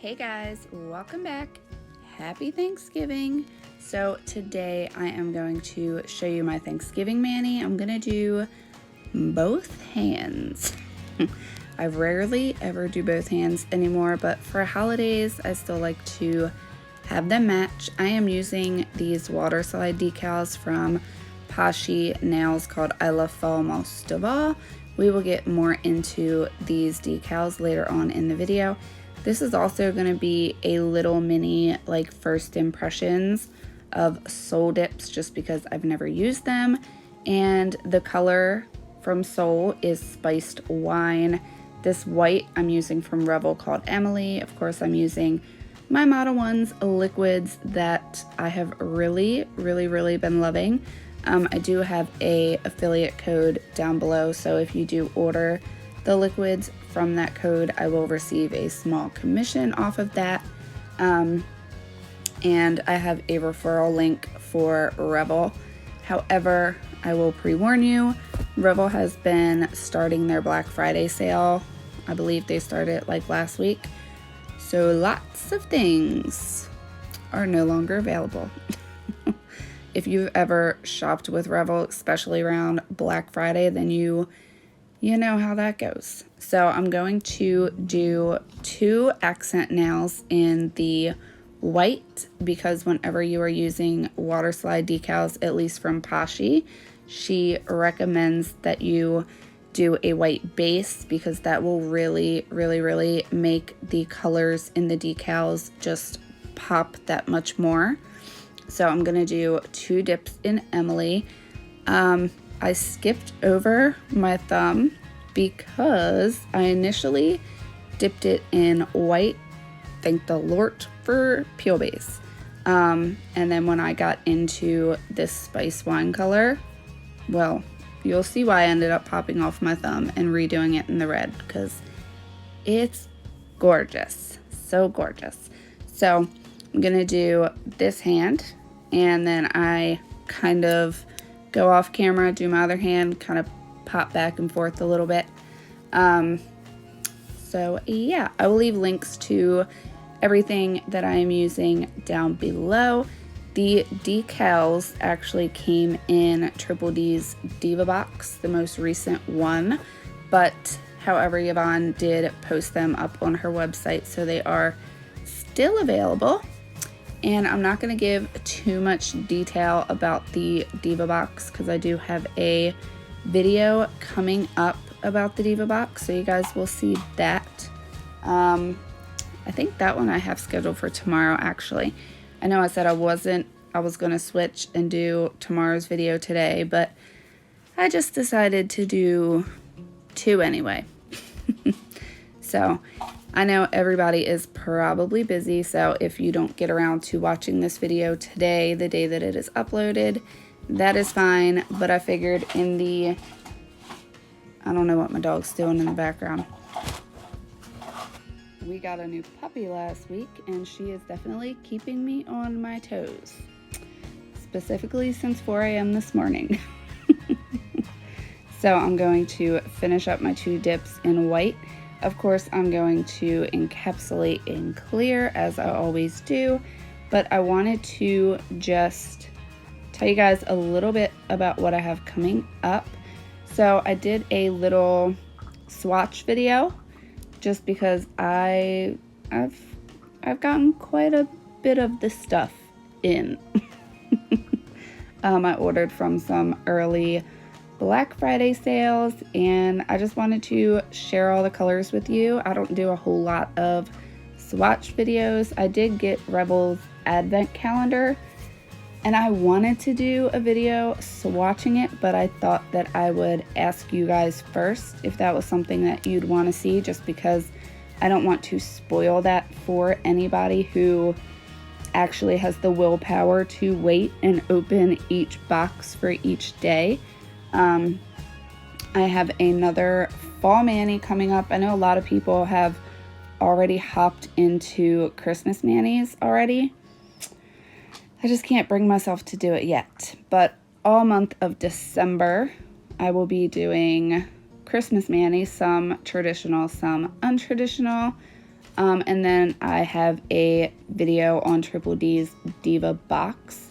Hey guys, welcome back. Happy Thanksgiving. So today I am going to show you my Thanksgiving mani. I'm gonna do both hands. I rarely ever do both hands anymore, but for holidays I still like to have them match. I am using these water slide decals from Poshy nails called I Love Fall Most of All. We will get more into these decals later on in the video. This is also going to be a little mini like first impressions of Soul dips just because I've never used them. And the color from Soul is Spiced Wine. This white I'm using from Revel called Emily. Of course, I'm using my Model 1's liquids that I have really been loving. I do have a affiliate code down below, so if you do order the liquids from that code, I will receive a small commission off of that. And I have a referral link for Revel. However, I will pre-warn you, Revel has been starting their Black Friday sale. I believe they started like last week. So lots of things are no longer available. If you've ever shopped with Revel, especially around Black Friday, then you know how that goes. So I'm going to do 2 accent nails in the white because whenever you are using water slide decals, at least from Poshy, she recommends that you do a white base because that will really make the colors in the decals just pop that much more. So I'm gonna do 2 dips in Emily. I skipped over my thumb because I initially dipped it in white, thank the Lord for peel base. And then when I got into this spice wine color, well, you'll see why I ended up popping off my thumb and redoing it in the red because it's gorgeous, so gorgeous. So I'm gonna do this hand and then I kind of go off camera, do my other hand, kind of pop back and forth a little bit. So yeah, I will leave links to everything that I am using down below. The decals actually came in Triple D's Diva box, the most recent one, but however, Yvonne did post them up on her website, so they are still available. And I'm not going to give too much detail about the Diva box because I do have a video coming up about the Diva box, so you guys will see that. I think that one I have scheduled for tomorrow, actually. I know I said I was going to switch and do tomorrow's video today, but I just decided to do 2 anyway. So I know everybody is probably busy, so if you don't get around to watching this video today, the day that it is uploaded, that is fine, but I figured in the, I don't know what my dog's doing in the background. We got a new puppy last week, and she is definitely keeping me on my toes, specifically since 4 a.m. this morning. So I'm going to finish up my 2 dips in white. Of course, I'm going to encapsulate in clear, as I always do, but I wanted to just tell you guys a little bit about what I have coming up. So I did a little swatch video just because I've gotten quite a bit of this stuff in. I ordered from some early Black Friday sales, and I just wanted to share all the colors with you. I don't do a whole lot of swatch videos. I did get Revel's advent calendar, and I wanted to do a video swatching it, but I thought that I would ask you guys first if that was something that you'd want to see, just because I don't want to spoil that for anybody who actually has the willpower to wait and open each box for each day. I have another fall mani coming up. I know a lot of people have already hopped into Christmas manis already. I just can't bring myself to do it yet. But all month of December, I will be doing Christmas manis, some traditional, some untraditional. And then I have a video on Triple D's Diva box.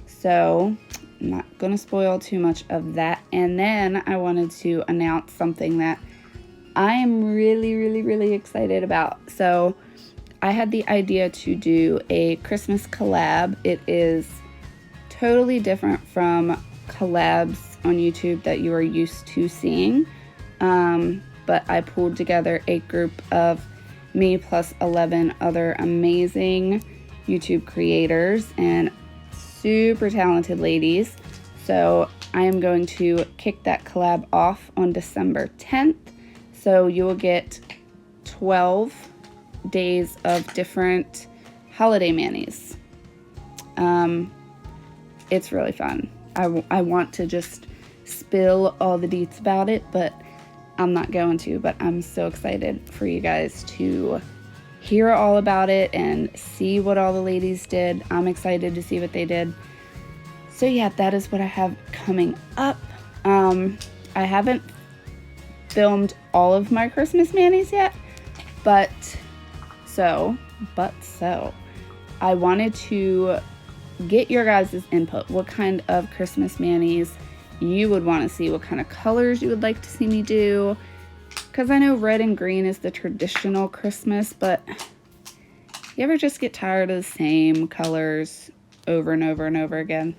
So I'm not going to spoil too much of that. And then I wanted to announce something that I am really excited about. So I had the idea to do a Christmas collab. It is totally different from collabs on YouTube that you are used to seeing. But I pulled together a group of me plus 11 other amazing YouTube creators and super talented ladies. So I am going to kick that collab off on December 10th. So you will get 12 days of different holiday manis. It's really fun. I want to just spill all the deets about it, but I'm not going to. But I'm so excited for you guys to hear all about it and see what all the ladies did. I'm excited to see what they did. So yeah, that is what I have coming up. I haven't filmed all of my Christmas manis yet, but I wanted to get your guys' input. What kind of Christmas manis you would want to see, what kind of colors you would like to see me do, because I know red and green is the traditional Christmas, but you ever just get tired of the same colors over and over and over again?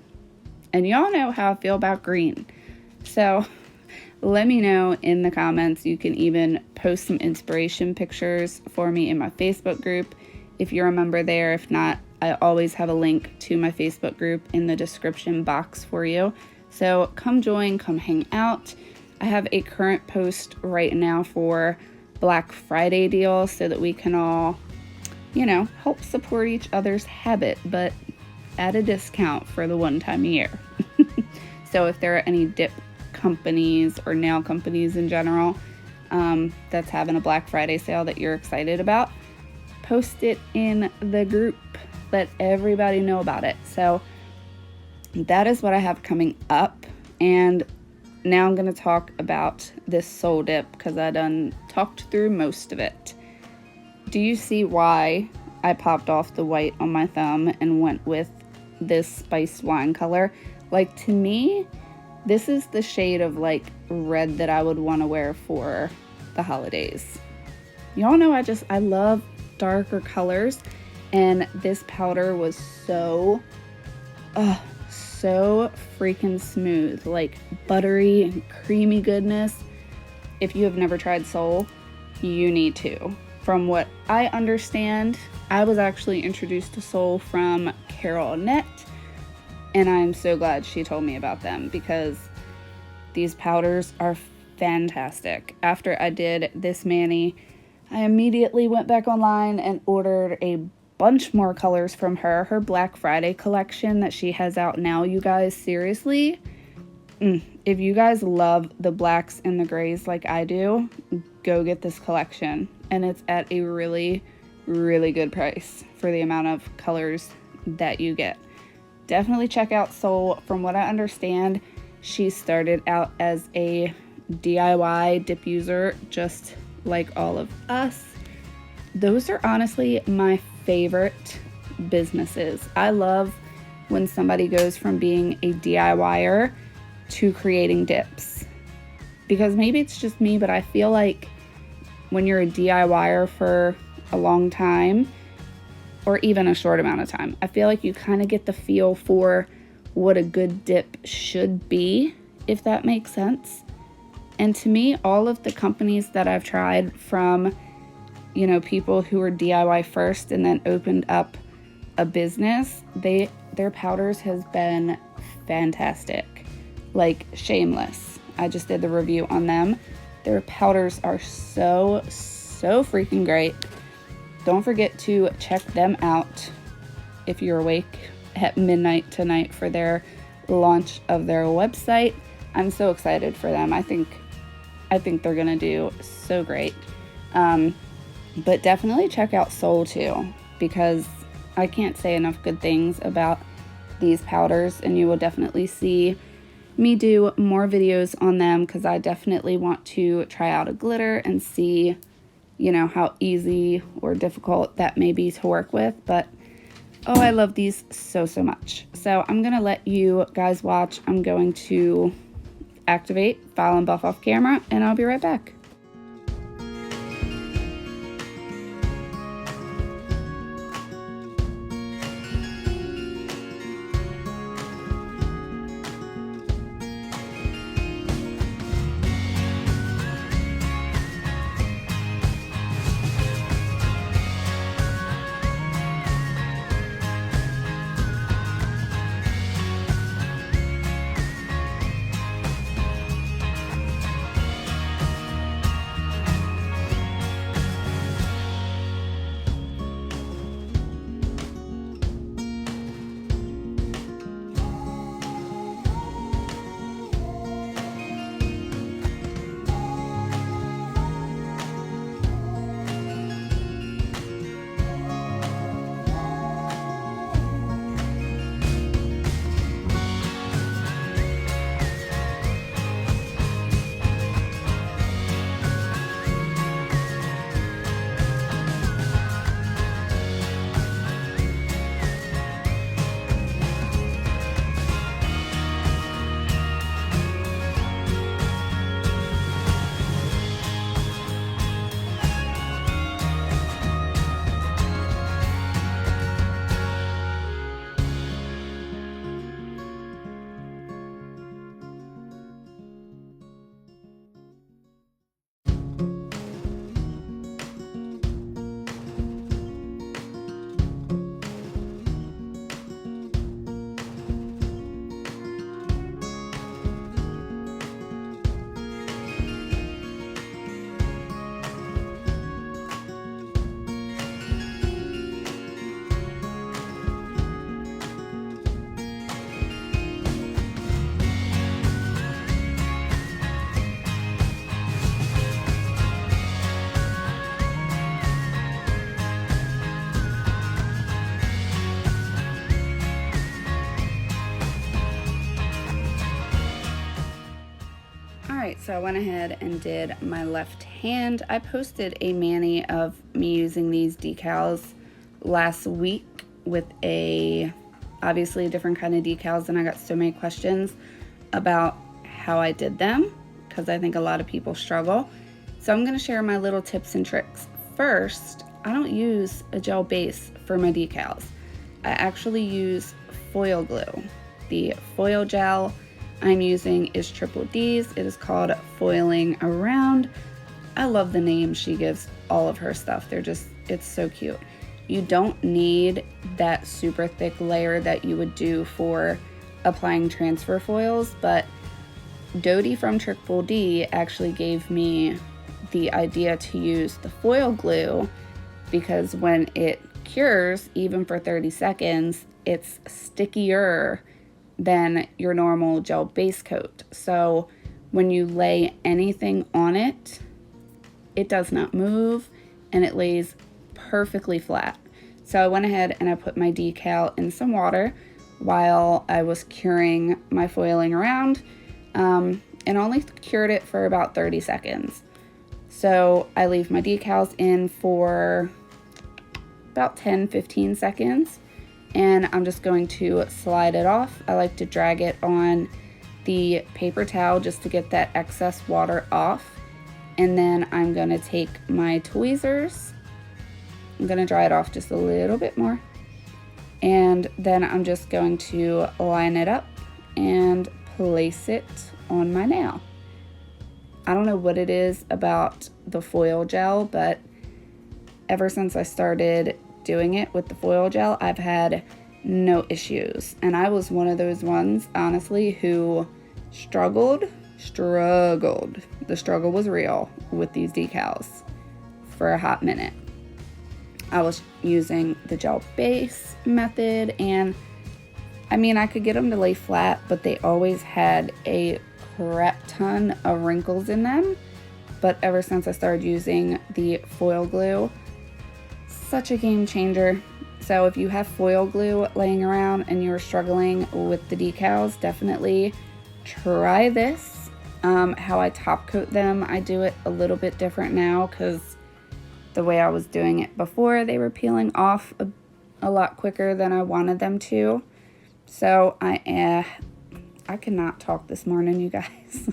And y'all know how I feel about green. So let me know in the comments. You can even post some inspiration pictures for me in my Facebook group if you're a member there. If not, I always have a link to my Facebook group in the description box for you. So come join, come hang out. I have a current post right now for Black Friday deals so that we can all, you know, help support each other's habit, but at a discount for the one time a year. So if there are any dip companies or nail companies in general that's having a Black Friday sale that you're excited about, post it in the group. Let everybody know about it. So that is what I have coming up. And now I'm going to talk about this soul dip because I done talked through most of it. Do you see why I popped off the white on my thumb and went with this spiced wine color? Like, to me, this is the shade of like red that I would want to wear for the holidays. Y'all know I love darker colors, and this powder was so freaking smooth, like buttery and creamy goodness. If you have never tried Soul, you need to. From what I understand, I was actually introduced to Soul from Carol Annette, and I'm so glad she told me about them because these powders are fantastic. After I did this mani, I immediately went back online and ordered a bunch more colors from her Black Friday collection that she has out now. You guys, seriously, if you guys love the blacks and the grays like I do, go get this collection. And it's at a really good price for the amount of colors that you get. Definitely check out Soul. From what I understand, she started out as a DIY dip user just like all of us. Those are honestly my favorite businesses. I love when somebody goes from being a DIYer to creating dips, because maybe it's just me, but I feel like when you're a DIYer for a long time or even a short amount of time, I feel like you kind of get the feel for what a good dip should be, if that makes sense. And to me, all of the companies that I've tried, from people who were DIY first and then opened up a business, their powders has been fantastic. Like Shameless, I just did the review on them. Their powders are so freaking great. Don't forget to check them out if you're awake at midnight tonight for their launch of their website. I'm so excited for them. I think they're gonna do so great. But definitely check out Soul too, because I can't say enough good things about these powders, and you will definitely see me do more videos on them because I definitely want to try out a glitter and see, you know, how easy or difficult that may be to work with, but oh, I love these so much. So I'm gonna let you guys watch. I'm going to activate, file, and buff off camera, and I'll be right back. Alright, so I went ahead and did my left hand. I posted a mani of me using these decals last week with obviously a different kind of decals, and I got so many questions about how I did them because I think a lot of people struggle. So I'm going to share my little tips and tricks. First, I don't use a gel base for my decals. I actually use foil glue. The foil gel I'm using is Triple D's. It is called Foiling Around. I love the name she gives all of her stuff. It's so cute. You don't need that super thick layer that you would do for applying transfer foils, but Dodie from Triple D actually gave me the idea to use the foil glue because when it cures, even for 30 seconds, it's stickier than your normal gel base coat. So when you lay anything on it, it does not move and it lays perfectly flat. So I went ahead and I put my decal in some water while I was curing my foiling around, and only cured it for about 30 seconds. So I leave my decals in for about 10-15 seconds. And I'm just going to slide it off. I like to drag it on the paper towel just to get that excess water off. And then I'm going to take my tweezers. I'm going to dry it off just a little bit more. And then I'm just going to line it up and place it on my nail. I don't know what it is about the foil gel, but ever since I started doing it with the foil gel, I've had no issues. And I was one of those ones, honestly, who struggled. The struggle was real with these decals for a hot minute. I was using the gel base method, and I mean, I could get them to lay flat, but they always had a crap ton of wrinkles in them. But ever since I started using the foil glue, such a game changer. So if you have foil glue laying around and you're struggling with the decals, definitely try this. How I top coat them, I do it a little bit different now because the way I was doing it before, they were peeling off a lot quicker than I wanted them to. So I cannot talk this morning, you guys.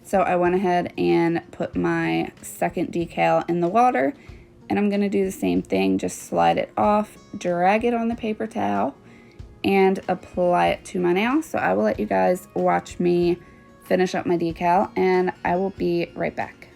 So I went ahead and put my second decal in the water, and I'm gonna do the same thing, just slide it off, drag it on the paper towel, and apply it to my nail. So I will let you guys watch me finish up my decal, and I will be right back.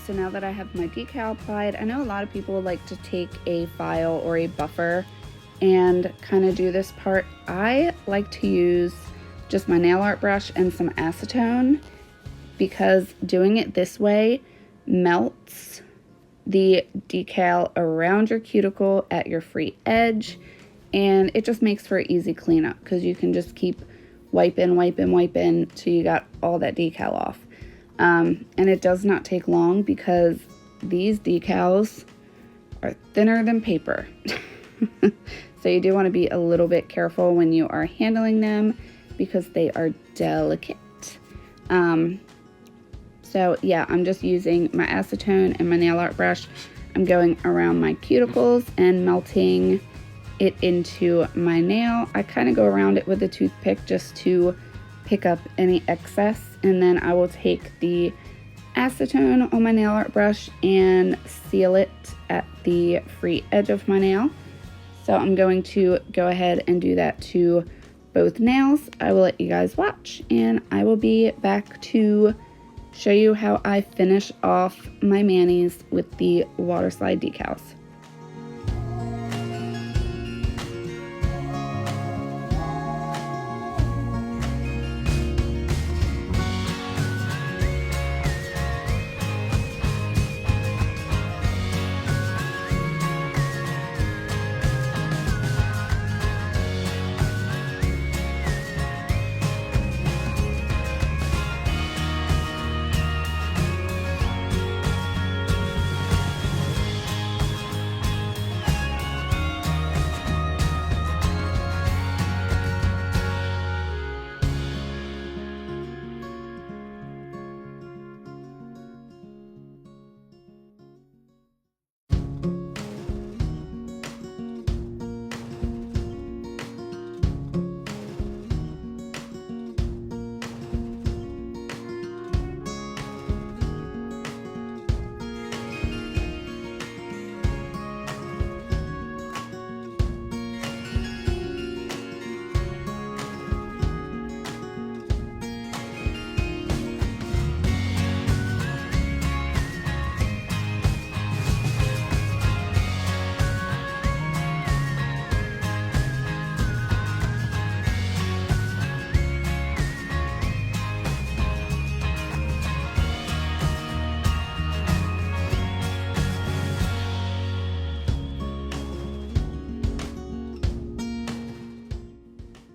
So now that I have my decal applied, I know a lot of people like to take a file or a buffer and kind of do this part. I like to use just my nail art brush and some acetone, because doing it this way melts the decal around your cuticle at your free edge, and it just makes for an easy cleanup because you can just keep wiping till you got all that decal off. And it does not take long because these decals are thinner than paper. So you do want to be a little bit careful when you are handling them because they are delicate. So yeah, I'm just using my acetone and my nail art brush. I'm going around my cuticles and melting it into my nail. I kind of go around it with a toothpick just to pick up any excess, and then I will take the acetone on my nail art brush and seal it at the free edge of my nail. So I'm going to go ahead and do that to both nails. I will let you guys watch, and I will be back to show you how I finish off my manis with the water slide decals.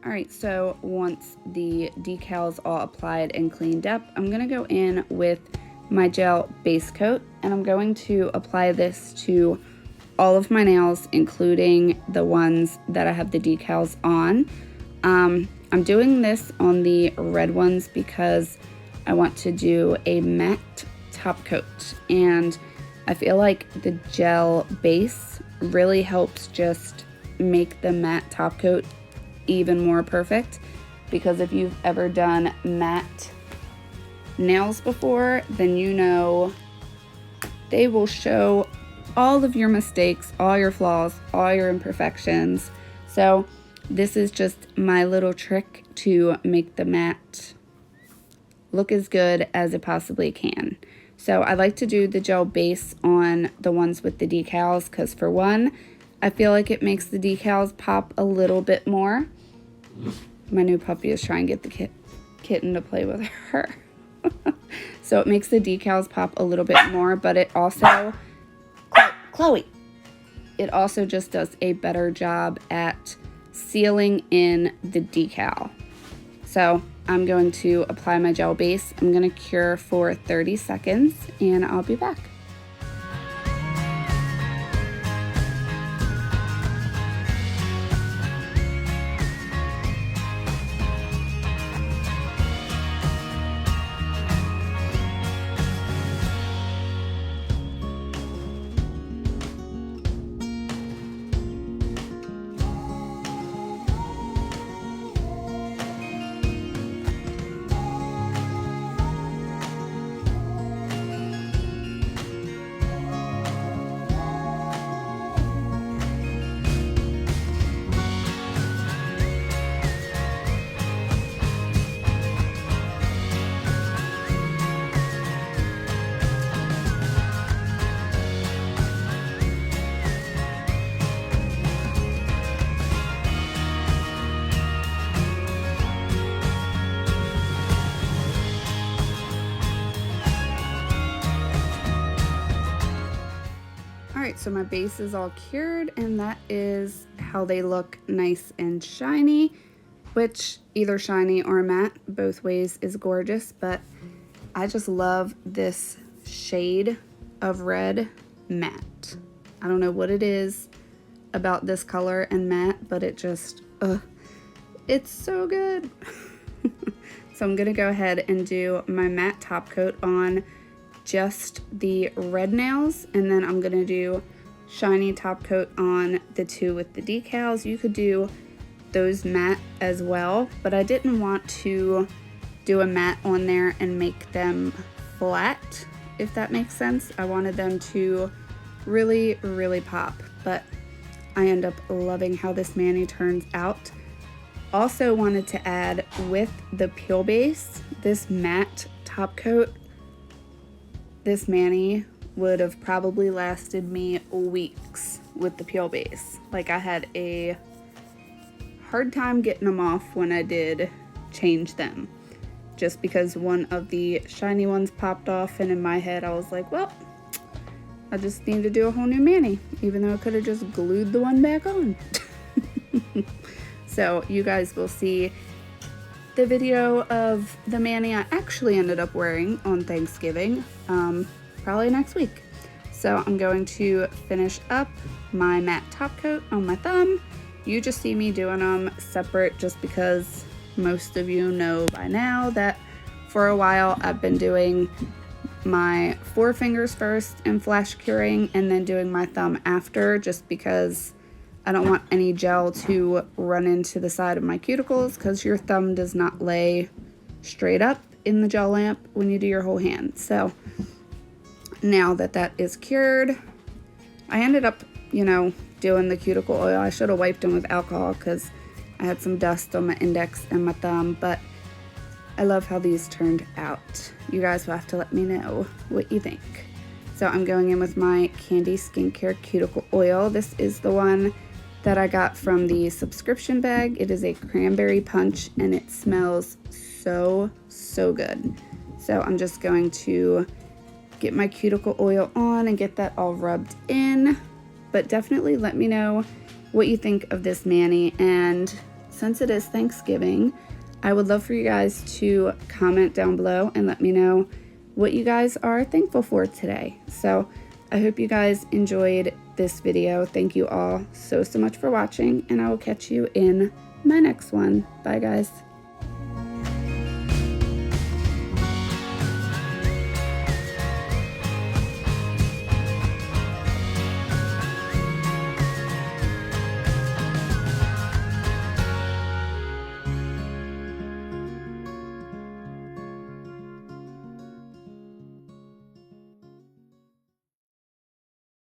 Alright, so once the decals all applied and cleaned up, I'm going to go in with my gel base coat, and I'm going to apply this to all of my nails, including the ones that I have the decals on. I'm doing this on the red ones because I want to do a matte top coat, and I feel like the gel base really helps just make the matte top coat even more perfect, because if you've ever done matte nails before, then you know they will show all of your mistakes, all your flaws, all your imperfections. So this is just my little trick to make the matte look as good as it possibly can. So I like to do the gel base on the ones with the decals because, for one, I feel like it makes the decals pop a little bit more. My new puppy is trying to get the kitten to play with her. So it makes the decals pop a little bit more, but it also, Chloe, it also just does a better job at sealing in the decal. So I'm going to apply my gel base. I'm going to cure for 30 seconds and I'll be back. Alright, so my base is all cured, and that is how they look, nice and shiny, which either shiny or matte, both ways is gorgeous, but I just love this shade of red matte. I don't know what it is about this color and matte, but it just, it's so good. So I'm going to go ahead and do my matte top coat on just the red nails, and then I'm gonna do shiny top coat on the two with the decals. You could do those matte as well, but I didn't want to do a matte on there and make them flat, if that makes sense. I wanted them to really, really pop, but I end up loving how this mani turns out. Also wanted to add, with the peel base, this matte top coat, this mani would have probably lasted me weeks with the peel base. Like, I had a hard time getting them off when I did change them, just because one of the shiny ones popped off, and in my head I was like, well, I just need to do a whole new mani, even though I could have just glued the one back on. So you guys will see the video of the mani I actually ended up wearing on Thanksgiving, probably next week. So I'm going to finish up my matte top coat on my thumb. You just see me doing them separate just because most of you know by now that for a while I've been doing my forefingers first and flash curing, and then doing my thumb after, just because I don't want any gel to run into the side of my cuticles, because your thumb does not lay straight up in the gel lamp when you do your whole hand. So now that that is cured, I ended up, you know, doing the cuticle oil. I should have wiped them with alcohol because I had some dust on my index and my thumb, but I love how these turned out. You guys will have to let me know what you think. So I'm going in with my Candy Skincare Cuticle Oil. This is the one that I got from the subscription bag. It is a cranberry punch, and it smells so, so good. So I'm just going to get my cuticle oil on and get that all rubbed in. But definitely let me know what you think of this mani. And since it is Thanksgiving, I would love for you guys to comment down below and let me know what you guys are thankful for today. So I hope you guys enjoyed this video. Thank you all so much for watching, and I will catch you in my next one. Bye guys.